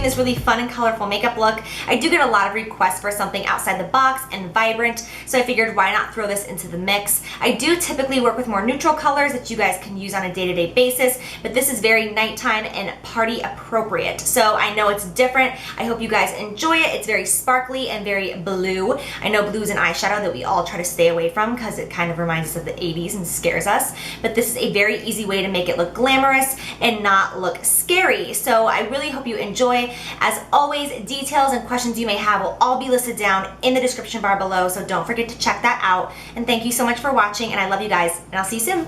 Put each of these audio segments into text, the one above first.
this really fun and colorful makeup look. I do get a lot of requests for something outside the box and vibrant, so I figured why not throw this into the mix. I do typically work with more neutral colors that you guys can use on a day-to-day basis, but this is very nighttime and party appropriate. So I know it's different. I hope you guys enjoy it. It's very sparkly and very blue. I know blue is an eyeshadow that we all try to stay away from because it kind of reminds us of the 80s and scares us, but this is a very easy way to make it look glamorous and not look scary. So I really hope you enjoy. As always, details and questions you may have will all be listed down in the description bar below, so don't forget to check that out. And thank you so much for watching, and I love you guys, and I'll see you soon.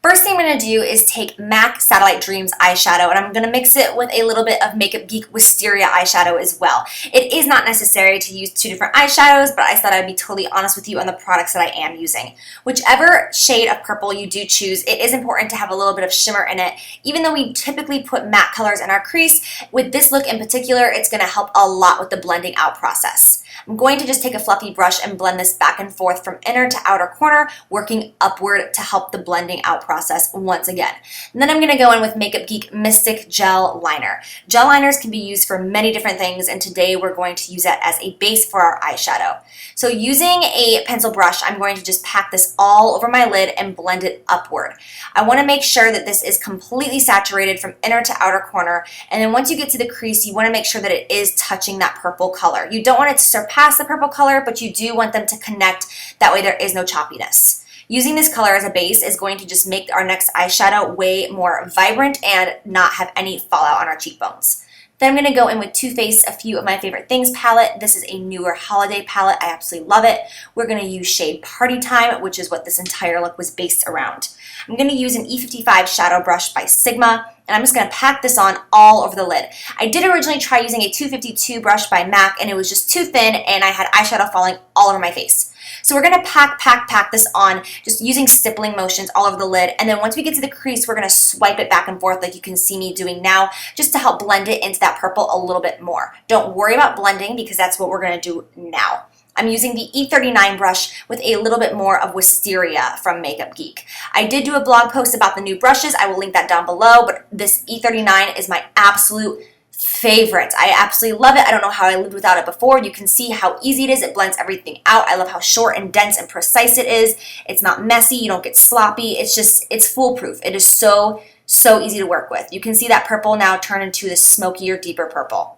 First thing I'm going to do is take MAC Satellite Dreams eyeshadow, and I'm going to mix it with a little bit of Makeup Geek Wisteria eyeshadow as well. It is not necessary to use two different eyeshadows, but I thought I'd be totally honest with you on the products that I am using. Whichever shade of purple you do choose, it is important to have a little bit of shimmer in it. Even though we typically put matte colors in our crease, with this look in particular, it's going to help a lot with the blending out process. I'm going to just take a fluffy brush and blend this back and forth from inner to outer corner, working upward to help the blending out process once again. And then I'm going to go in with Makeup Geek Mystic Gel Liner. Gel liners can be used for many different things, and today we're going to use that as a base for our eyeshadow. So using a pencil brush, I'm going to just pack this all over my lid and blend it upward. I want to make sure that this is completely saturated from inner to outer corner, and then once you get to the crease, you want to make sure that it is touching that purple color. You don't want it to surpass the purple color, but you do want them to connect. That way there is no choppiness. Using this color as a base is going to just make our next eyeshadow way more vibrant and not have any fallout on our cheekbones. Then I'm going to go in with Too Faced A Few of My Favorite Things palette. This is a newer holiday palette. I absolutely love it. We're going to use shade Party Time, which is what this entire look was based around. I'm going to use an E55 shadow brush by Sigma, and I'm just going to pack this on all over the lid. I did originally try using a 252 brush by MAC, and it was just too thin, and I had eyeshadow falling all over my face. So we're going to pack this on, just using stippling motions all over the lid, and then once we get to the crease, we're going to swipe it back and forth like you can see me doing now, just to help blend it into that purple a little bit more. Don't worry about blending because that's what we're going to do now. I'm using the E39 brush with a little bit more of Wisteria from Makeup Geek. I did do a blog post about the new brushes. I will link that down below, but this E39 is my absolute favorite. I absolutely love it. I don't know how I lived without it before. You can see how easy it is. It blends everything out. I love how short and dense and precise it is. It's not messy. You don't get sloppy. It's foolproof. It is so easy to work with. You can see that purple now turn into this smokier, deeper purple.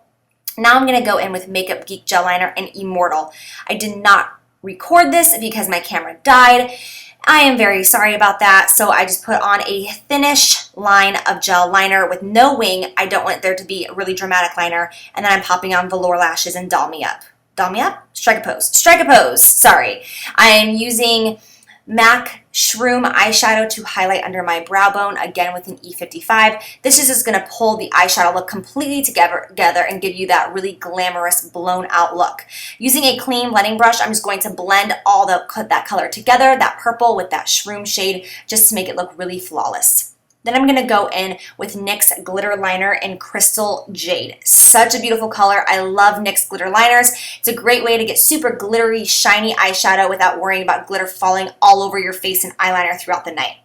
Now I'm going to go in with Makeup Geek Gel Liner in Immortal. I did not record this because my camera died. I am very sorry about that, so I just put on a thinnish line of gel liner with no wing. I don't want there to be a really dramatic liner, and then I'm popping on Velour lashes and Doll Me Up. Doll Me Up? Strike a pose. Strike a pose! Sorry. I am using MAC Shroom eyeshadow to highlight under my brow bone, again with an E55. This is just going to pull the eyeshadow look completely together and give you that really glamorous, blown out look. Using a clean blending brush, I'm just going to blend all that color together, that purple with that shroom shade, just to make it look really flawless. Then I'm going to go in with NYX Glitter Liner in Crystal Jade. Such a beautiful color. I love NYX glitter liners. It's a great way to get super glittery, shiny eyeshadow without worrying about glitter falling all over your face and eyeliner throughout the night.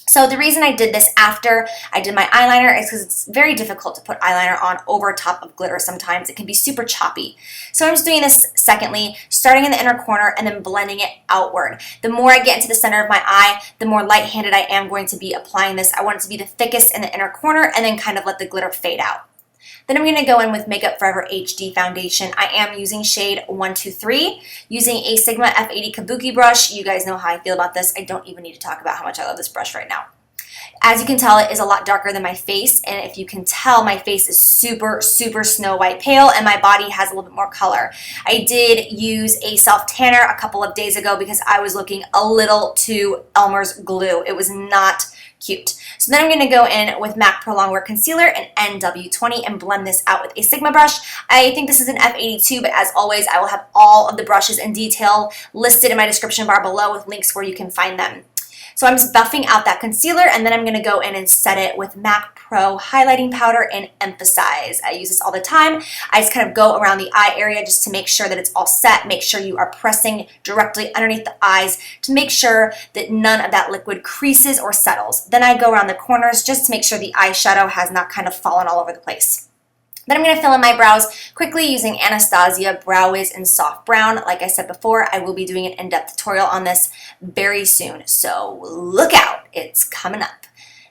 So the reason I did this after I did my eyeliner is because it's very difficult to put eyeliner on over top of glitter sometimes. It can be super choppy. So I'm just doing this secondly, starting in the inner corner and then blending it outward. The more I get into the center of my eye, the more light-handed I am going to be applying this. I want it to be the thickest in the inner corner and then kind of let the glitter fade out. Then I'm going to go in with Makeup Forever HD Foundation. I am using shade 123, using a Sigma F80 Kabuki brush. You guys know how I feel about this. I don't even need to talk about how much I love this brush right now. As you can tell, it is a lot darker than my face, and if you can tell, my face is super Snow White pale, and my body has a little bit more color. I did use a self-tanner a couple of days ago because I was looking a little too Elmer's glue. It was not cute. So then I'm going to go in with MAC Prolong Wear Concealer in NW20 and blend this out with a Sigma brush. I think this is an F82, but as always, I will have all of the brushes in detail listed in my description bar below with links where you can find them. So I'm just buffing out that concealer, and then I'm going to go in and set it with MAC Pro Highlighting Powder in Emphasize. I use this all the time. I just kind of go around the eye area just to make sure that it's all set. Make sure you are pressing directly underneath the eyes to make sure that none of that liquid creases or settles. Then I go around the corners just to make sure the eyeshadow has not kind of fallen all over the place. Then I'm going to fill in my brows quickly using Anastasia Brow Wiz in Soft Brown. Like I said before, I will be doing an in-depth tutorial on this very soon, so look out, it's coming up.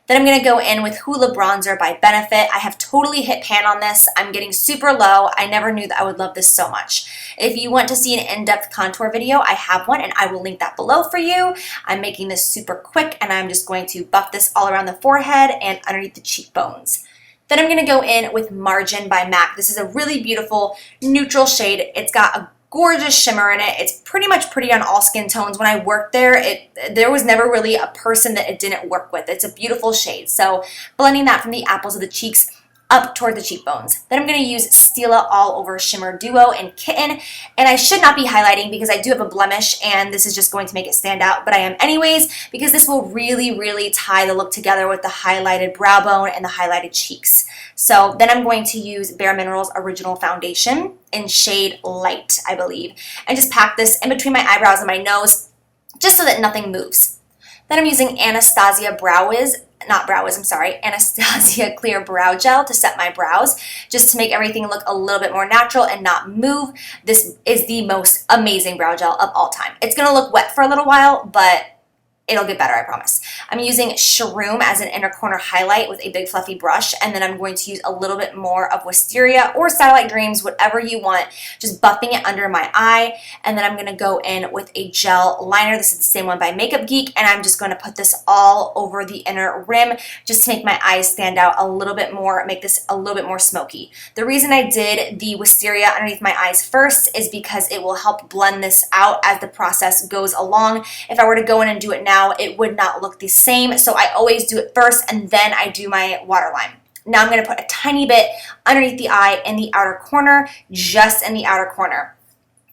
Then I'm going to go in with Hoola Bronzer by Benefit. I have totally hit pan on this. I'm getting super low. I never knew that I would love this so much. If you want to see an in-depth contour video, I have one and I will link that below for you. I'm making this super quick and I'm just going to buff this all around the forehead and underneath the cheekbones. Then I'm going to go in with Margin by MAC. This is a really beautiful neutral shade. It's got a gorgeous shimmer in it. It's pretty much pretty on all skin tones. When I worked there was never really a person that it didn't work with. It's a beautiful shade. So blending that from the apples of the cheeks up toward the cheekbones. Then I'm going to use Stila All Over Shimmer Duo in Kitten. And I should not be highlighting because I do have a blemish and this is just going to make it stand out, but I am anyways because this will really, really tie the look together with the highlighted brow bone and the highlighted cheeks. So then I'm going to use Bare Minerals Original Foundation in shade Light, I believe, and just pack this in between my eyebrows and my nose just so that nothing moves. Then I'm using Anastasia Anastasia Clear Brow Gel to set my brows, just to make everything look a little bit more natural and not move. This is the most amazing brow gel of all time. It's going to look wet for a little while, but it'll get better, I promise. I'm using Shroom as an inner corner highlight with a big fluffy brush, and then I'm going to use a little bit more of Wisteria or Satellite Dreams, whatever you want, just buffing it under my eye. And then I'm going to go in with a gel liner. This is the same one by Makeup Geek, and I'm just going to put this all over the inner rim just to make my eyes stand out a little bit more, make this a little bit more smoky. The reason I did the Wisteria underneath my eyes first is because it will help blend this out as the process goes along. If I were to go in and do it now, it would not look the same, so I always do it first and then I do my waterline. Now I'm going to put a tiny bit underneath the eye in the outer corner, just in the outer corner.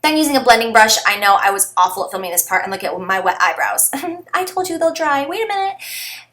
Then using a blending brush, I know I was awful at filming this part and look at my wet eyebrows. I told you they'll dry, wait a minute.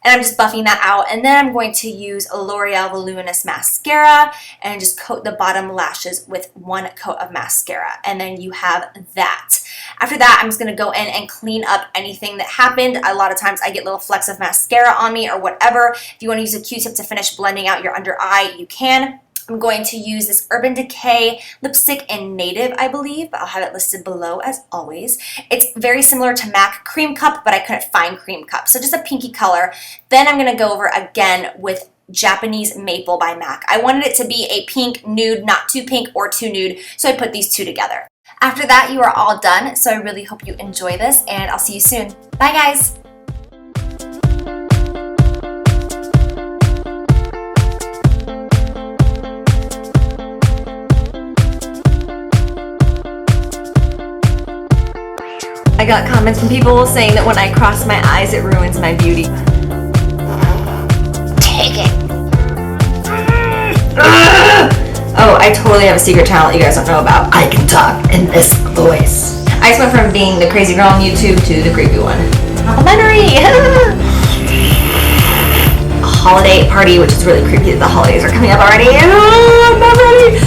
And I'm just buffing that out, and then I'm going to use L'Oreal Voluminous Mascara and just coat the bottom lashes with one coat of mascara, and then you have that. After that, I'm just going to go in and clean up anything that happened. A lot of times I get little flecks of mascara on me or whatever. If you want to use a Q-tip to finish blending out your under eye, you can. I'm going to use this Urban Decay lipstick in Native, I believe, but I'll have it listed below as always. It's very similar to MAC Cream Cup, but I couldn't find Cream Cup, so just a pinky color. Then I'm going to go over again with Japanese Maple by MAC. I wanted it to be a pink nude, not too pink or too nude, so I put these two together. After that, you are all done, so I really hope you enjoy this, and I'll see you soon. Bye, guys! I got comments from people saying that when I cross my eyes, it ruins my beauty. Take it. Oh, I totally have a secret talent you guys don't know about. I can talk in this voice. I just went from being the crazy girl on YouTube to the creepy one. Complimentary! A holiday party, which is really creepy that the holidays are coming up already. I'm not ready.